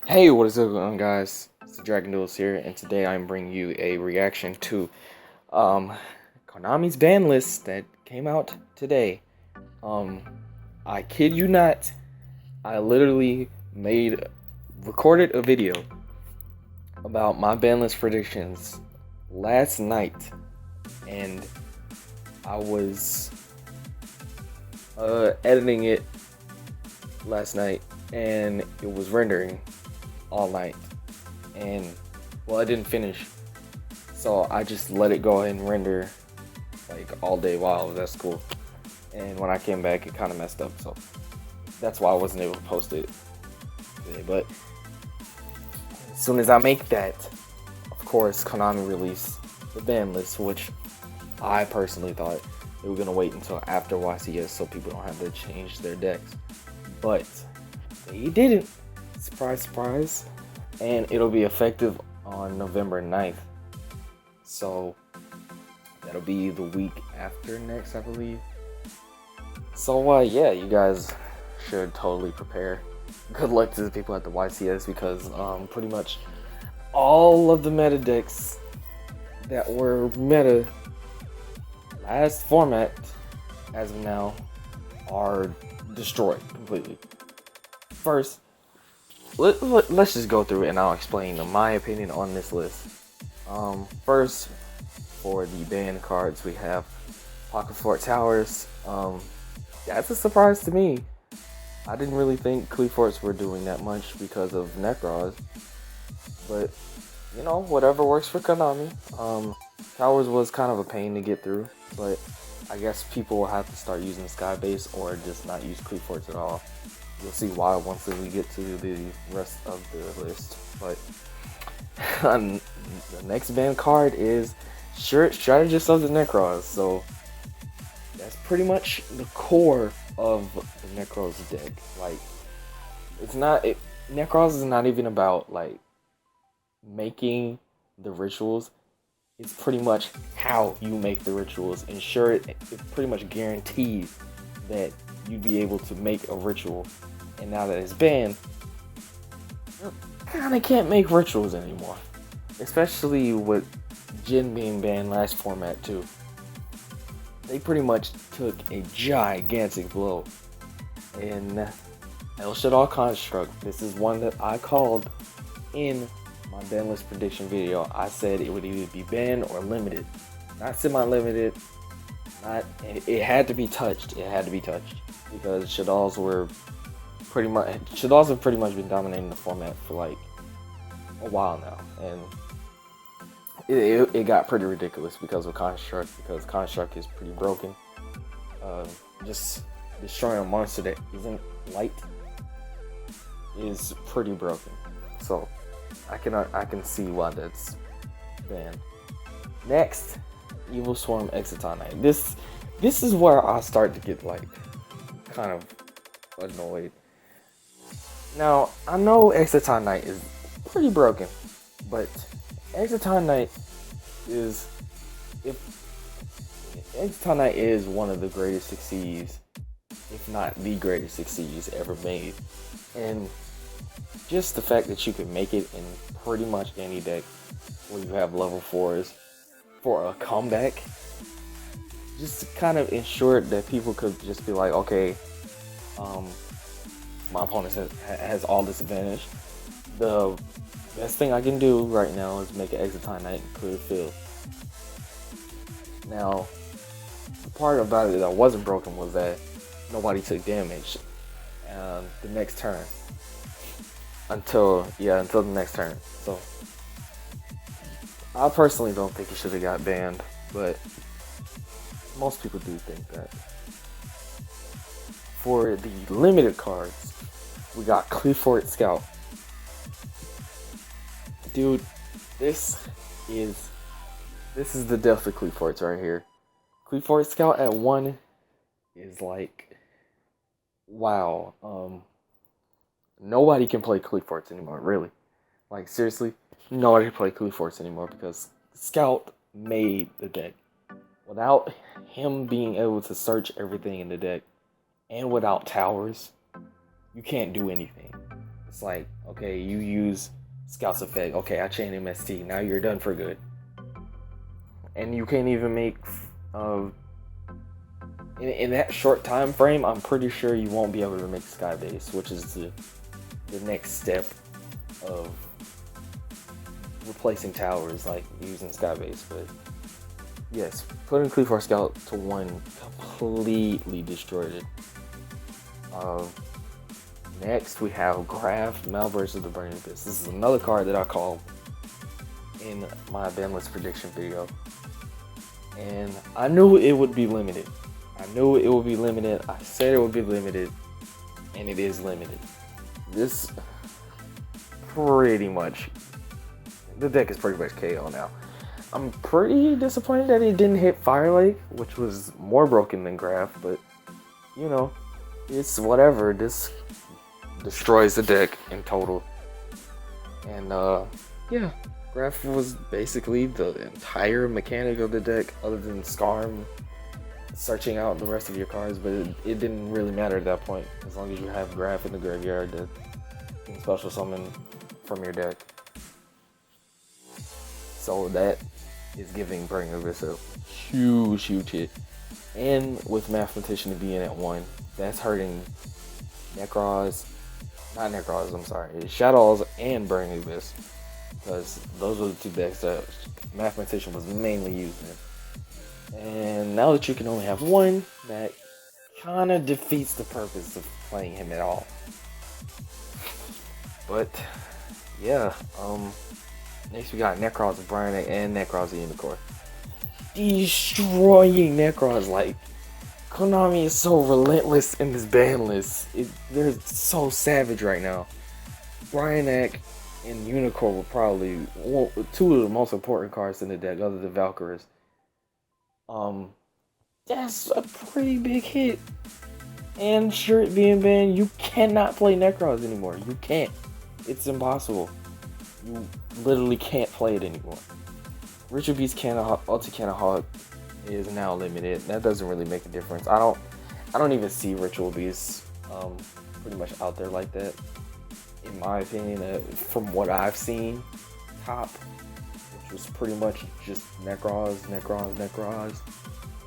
Hey, what is going on, guys? It's the DragonxDuelist here, and today I'm bringing you a reaction to um Konami's ban list that came out today. Um, I kid you not, I literally recorded a video about my ban list predictions last night, and I was editing it last night, and it was rendering all night, and well, I didn't finish, so I just let it go ahead and render like all day while I was at school. And when I came back, it kind of messed up, so that's why I wasn't able to post it today. But as soon as I make that, of course, Konami released the ban list, which I personally thought they were gonna wait until after YCS so people don't have to change their decks, but they didn't. Surprise, surprise. And it'll be effective on November 9th. So that'll be the week after next, I believe. So yeah, you guys should totally prepare. Good luck to the people at the YCS because pretty much all of the meta decks that were meta last format as of now are destroyed completely. First, let's just go through it and I'll explain my opinion on this list. First, for the banned cards, we have Pocket Fort Towers. That's a surprise to me. I didn't really think Cleaforts were doing that much because of Necros, but you know, whatever works for Konami. Towers was kind of a pain to get through, but I guess people will have to start using Sky Base or just not use Cleaforts at all. You'll see why once we get to the rest of the list. But the next banned card is Strategist of the Necros. So that's pretty much the core of the Necros deck. Like, Necros is not even about like making the rituals. It's pretty much how you make the rituals. Ensure it's pretty much guaranteed that you'd be able to make a ritual. And now that it's banned, you kinda can't make rituals anymore. Especially with Jin being banned last format too. They pretty much took a gigantic blow. And El Shaddai Construct, this is one that I called in my ban list prediction video. I said it would either be banned or limited. Not semi-limited. It had to be touched. It had to be touched. Because Shaddai's have pretty much been dominating the format for like a while now, and it got pretty ridiculous because of Construct. Because Construct is pretty broken. Just destroying a monster that isn't light is pretty broken. So I can see why that's banned. Next, Evil Swarm Exotonite. This is where I start to get like kind of annoyed. Now, I know Exotonite is pretty broken, but Exotonite is one of the greatest succeeds, if not the greatest succeeds ever made. And just the fact that you can make it in pretty much any deck where you have level 4s for a comeback, just kind of ensured that people could just be like, okay, my opponent has all this advantage. The best thing I can do right now is make an Exotonite and clear the field. Now, the part about it that wasn't broken was that nobody took damage the next turn. Until the next turn. So, I personally don't think it should have got banned, but most people do think that. For the limited cards, we got Cleafort Scout. Dude, this is the death of Cleaforts right here. Cleafort Scout at 1 is like, wow. Nobody can play Cleaforts anymore, really. Like, seriously, nobody can play Cleaforts anymore because Scout made the deck. Without him being able to search everything in the deck, and without towers, you can't do anything. It's like, okay, you use Scout's Effect. Okay, I chain MST. Now you're done for good. And you can't even make in that short time frame. I'm pretty sure you won't be able to make Skybase, which is the next step of replacing towers, like using Skybase. But yes, putting Cleave Scout to 1 completely destroyed it. Next we have Graph Malverse the Burning Abyss. This is another card that I called in my Banlist prediction video, and I knew it would be limited. I said it would be limited, and it is limited. This pretty much, the deck is pretty much KO now. I'm pretty disappointed that it didn't hit Fire Lake, which was more broken than Graph, but you know, it's whatever. This destroys the deck in total. And yeah, Graph was basically the entire mechanic of the deck, other than Scarm searching out the rest of your cards, but it didn't really matter at that point, as long as you have Graph in the graveyard that can special summon from your deck. So that is giving Burning Abyss a huge hit. And with Mathematician being at 1, that's hurting Shadows and Burning Abyss, because those were the 2 decks that Mathematician was mainly using. And now that you can only have 1, that kind of defeats the purpose of playing him at all. But yeah, next we got Necros of Brian and Necros of Unicorn. Destroying Necros. Like, Konami is so relentless in this ban list. They're so savage right now. Bryanek and Unicorn were probably 2 of the most important cards in the deck, other than Valkyries. That's a pretty big hit. And Shirt being banned, you cannot play Necros anymore. You can't. It's impossible. You literally can't play it anymore. Ritual Beast Ulti Cannon Hog is now limited. That doesn't really make a difference. I don't even see Ritual Beast pretty much out there like that, in my opinion. From what I've seen, top, which was pretty much just Necros,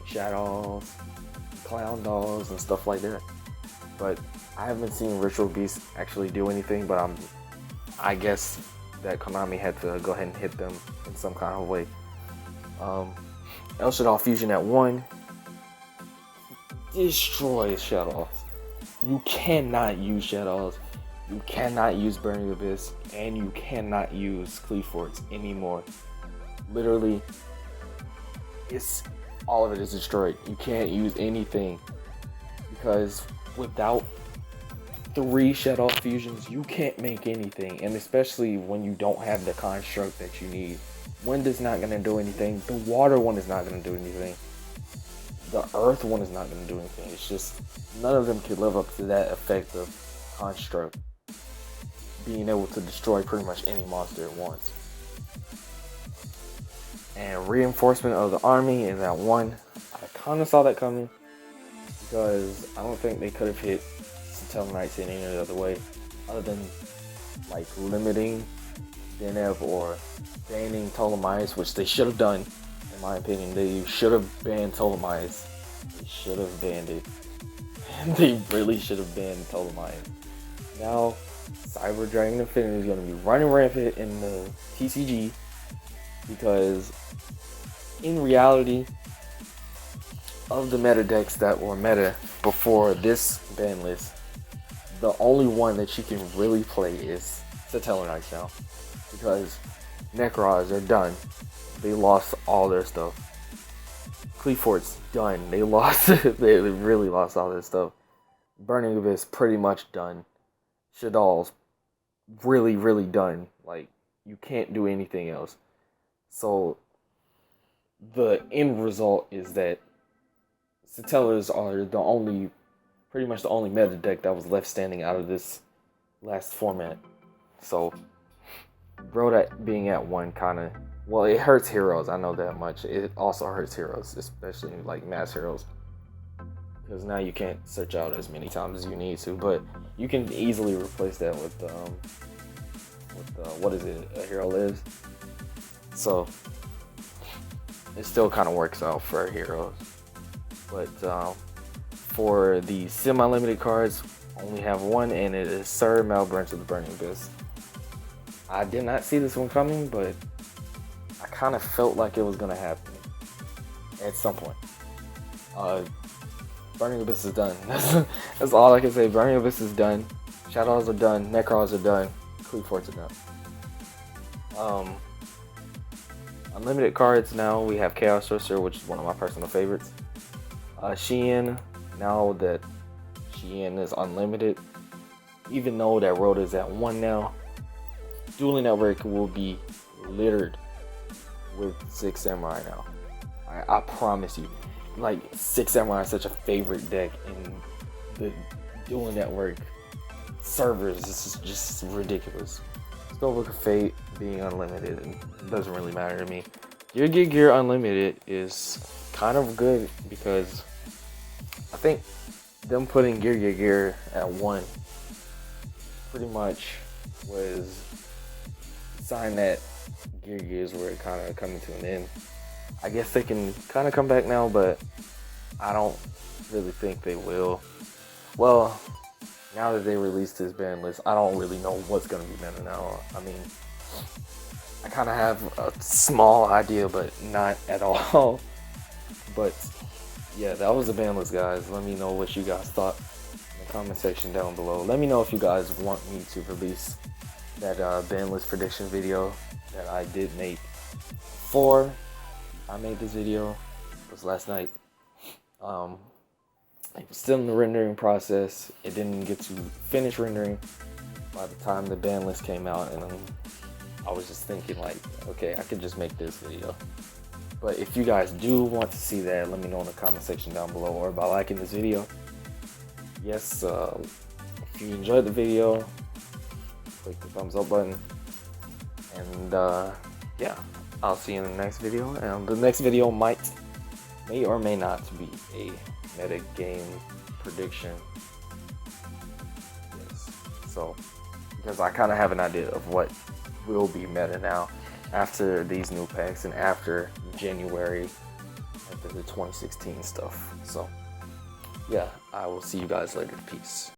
Shadows, Clown Dolls, and stuff like that. But I haven't seen Ritual Beast actually do anything, but I guess that Konami had to go ahead and hit them in some kind of way. El Shaddai Fusion at 1 destroys Shadows. You cannot use Shadows, you cannot use Burning Abyss, and you cannot use Cleave Forts anymore. Literally, all of it is destroyed. You can't use anything, because without 3 Shadow Fusions, you can't make anything. And especially when you don't have the construct that you need. Wind is not going to do anything. The water one is not going to do anything. The earth one is not going to do anything. It's just, none of them can live up to that effective construct, being able to destroy pretty much any monster at once. And Reinforcement of the Army is at 1. I kind of saw that coming, because I don't think they could have hit Satella Knights in any other way, other than like limiting Denev or banning Ptolemaeus, which they should have done, in my opinion. They should have banned Ptolemaeus. They should have banned it. And they really should have banned Ptolemaeus. Now, Cyber Dragon Infinity is going to be running rampant in the TCG, because in reality, of the meta decks that were meta before this ban list, the only one that you can really play is Satella Knights now, because Necros are done. They lost all their stuff. Cleave Fort's done. They really lost all their stuff. Burning Abyss pretty much done. Shadal's really done. Like, you can't do anything else. So the end result is that Satellas are pretty much the only meta deck that was left standing out of this last format. So Brodat being at 1 kind of, well, it hurts heroes, I know that much. It also hurts heroes, especially like mass heroes. because now you can't search out as many times as you need to, but you can easily replace that with what is it, a hero lives. So it still kind of works out for heroes. But for the semi-limited cards, only have one, and it is Sir Malbranch of the Burning Abyss. I did not see this one coming, but I kind of felt like it was gonna happen at some point. Burning Abyss is done. That's all I can say. Burning Abyss is done. Shadows are done. Necrons are done. Cleave Forts are done. Unlimited cards now. We have Chaos Sorcerer, which is one of my personal favorites. Shein. Now that Shein is unlimited, even though that Rhoda is at 1 now, Dueling Network will be littered with 6 Samurai now. I promise you. Like, 6 Samurai is such a favorite deck in the Dueling Network servers. This is just ridiculous. Spellbook of Fate being unlimited, and it doesn't really matter to me. Gear Unlimited is kind of good because I think them putting Gear at 1 pretty much was a sign that Gears were kind of coming to an end. I guess they can kind of come back now, but I don't really think they will. Well, now that they released this ban list, I don't really know what's going to be better now. I mean, I kind of have a small idea, but not at all. But yeah, that was the ban list, guys. Let me know what you guys thought in the comment section down below. Let me know if you guys want me to release that ban list prediction video that I did make before I made this video. It was last night. It was still in the rendering process. It didn't get to finish rendering by the time the ban list came out, and I was just thinking like, okay, I could just make this video. But if you guys do want to see that, let me know in the comment section down below, or by liking this video. Yes, if you enjoyed the video, click the thumbs up button, and yeah, I'll see you in the next video. And the next video may or may not be a meta game prediction. Yes. So, because I kind of have an idea of what will be meta now after these new packs and after January, after the 2016 stuff. So, yeah, I will see you guys later. Peace.